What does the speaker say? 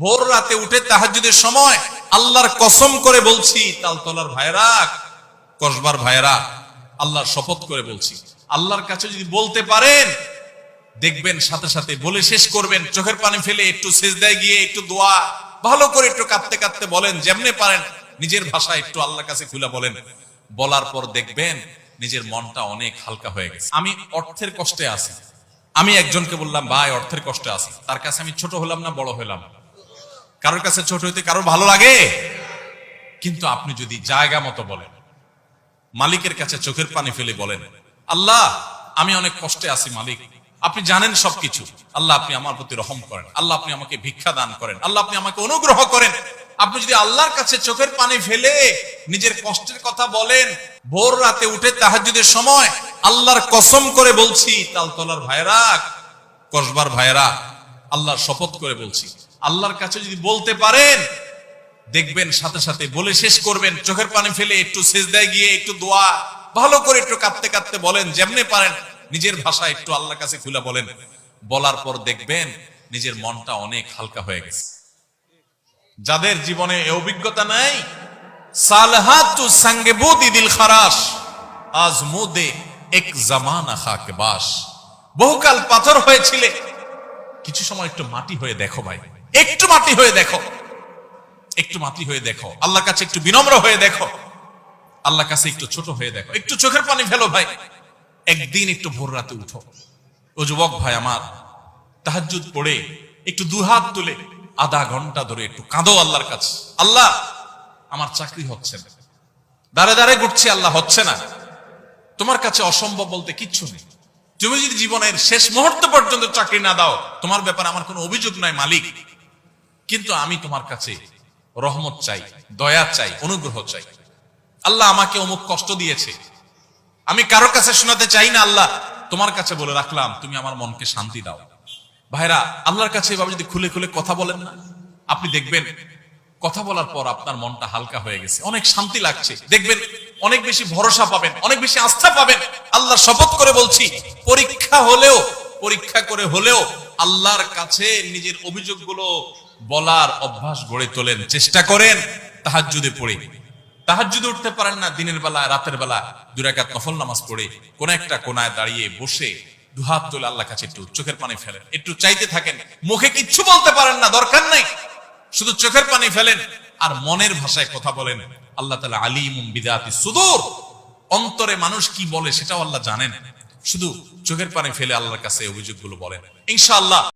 ভোর রাতে উঠে তাহাজ্জুদের সময় আল্লাহর কসম করে বলছি, তালতলার ভাইরা, কসবার ভাইরা, আল্লাহর শপথ করে বলছি, আল্লাহর কাছে যদি বলতে পারেন দেখবেন সাথে সাথে বলে শেষ করবেন, চোখের পানি ফেলে একটু সিজদায় গিয়ে একটু দোয়া ভালো করে একটু কাঁদতে কাঁদতে বলেন, যেমনে পারেন নিজের ভাষায় একটু আল্লাহর কাছে খুলে বলেন। বলার পর দেখবেন নিজের মনটা অনেক হালকা হয়ে গেছে। আমি অর্থের কষ্টে আছি, আমি একজনকে বললাম ভাই অর্থের কষ্টে আছি, তার কাছে আমি ছোট হলাম না বড় হলাম? কারোর কাছে ছোট হইতে কারোর ভালো লাগে? কিন্তু আপনি যদি জায়গা মতো বলেন, মালিকের কাছে চোখের পানি ফেলে বলেন, আল্লাহ আমি অনেক কষ্টে আছি মালিক, আপনি জানেন সবকিছু, আল্লাহ আপনি আমার প্রতি রহম করেন, আল্লাহ আপনি আমাকে ভিক্ষা দান করেন, আল্লাহ আপনি আমাকে অনুগ্রহ করেন। আপনি যদি আল্লাহর কাছে চোখের পানি ফেলে নিজের কষ্টের কথা বলেন, ভোর রাতে উঠে তাহাজ্জুদের সময় আল্লাহর কসম করে বলছি, তালতলার ভাইরা, কসবার ভাইরা, আল্লাহর শপথ করে বলছি, আল্লাহর কাছে যদি বলতে পারেন দেখবেন সাথে সাথে বলে শেষ করবেন, চোখের পানি ফেলে একটু সিজদায় গিয়ে একটু দোয়া ভালো করে একটু কাঁদতে কাঁদতে বলেন, যেমনে পারেন নিজের ভাষায় একটু আল্লাহর কাছে খুলে বলেন। বলার পর দেখবেন নিজের মনটা অনেক হালকা হয়ে গেছে। যাদের জীবনে এই অভিজ্ঞতা নাই, সালহাতু সঙ্গে বুদি দিল খারাস আজমুদে এক জামানা খাকে বাস। বহুকাল পাথর হয়েছিলে, কিছু সময় একটু মাটি হয়ে দেখো ভাই, একটু মাটি হয়ে দেখো, একটু মাটি হয়ে দেখো, আল্লাহর কাছে একটু বিনম্র হয়ে দেখো, আল্লাহর কাছে একটু ছোট হয়ে দেখো, একটু চোখের পানি ফেলো ভাই, একদিন একটু ভোর রাতে উঠো। ও যুবক ভাই আমার, তাহাজ্জুদ পড়ে একটু দুহাত তুলে আধা ঘন্টা ধরে একটু কাঁদো আল্লাহর কাছে, আল্লাহ আমার চাকরি হচ্ছে না, দাঁড়ে দাঁড়ে ঘুরছি, আল্লাহ হচ্ছে না, তোমার কাছে অসম্ভব বলতে কিচ্ছু নেই। তুমি যদি জীবনের শেষ মুহূর্ত পর্যন্ত চাকরি না দাও, তোমার ব্যাপারে আমার কোনো অভিযোগ নাই মালিক, কিন্তু আমি তোমার কাছে রহমত চাই, দয়া চাই, অনুগ্রহ চাই। আল্লাহ আমাকে অমুক কষ্ট দিয়েছে, আমি কারোর কাছে শোনাতে চাই না, আল্লাহ তোমার কাছে বলে রাখলাম, তুমি আমার মনকে শান্তি দাও। ভাইরা, আল্লাহর কাছে এভাবে যদি খুলে খুলে কথা বলেন না, আপনি দেখবেন কথা বলার পর আপনার মনটা হালকা হয়ে গেছে, অনেক শান্তি লাগছে, দেখবেন অনেক বেশি ভরসা পাবেন, অনেক বেশি আস্থা পাবেন। আল্লাহর শপথ করে বলছি, পরীক্ষা হলেও, পরীক্ষা করে হলেও আল্লাহর কাছে নিজের অভিযোগগুলো বলার অভ্যাস গড়ে তোলেন, চেষ্টা করেন। তাহাজ্জুদে পড়ে, তাহাজ্জুদে উঠতে পারেন না, দিনের বেলা রাতের বেলা 2 রাকাত নফল নামাজ পড়ে কোন একটা কোনায় দাঁড়িয়ে বসে দুহাত তুলে আল্লাহর কাছে একটু চোখের পানি ফেলেন, একটু চাইতে থাকেন। মুখে কিচ্ছু বলতে পারেন না, দরকার নাই, শুধু চোখের পানি ফেলেন আর মনের ভাষায় কথা বলেন। আল্লাহ তাআলা আলিমুম বিদাতি সুদূর, অন্তরে মানুষ কি বলে সেটাও আল্লাহ জানেন। শুধু চোখের পানি ফেলে আল্লাহর কাছে অভিযোগগুলো বলেন, ইনশাআল্লাহ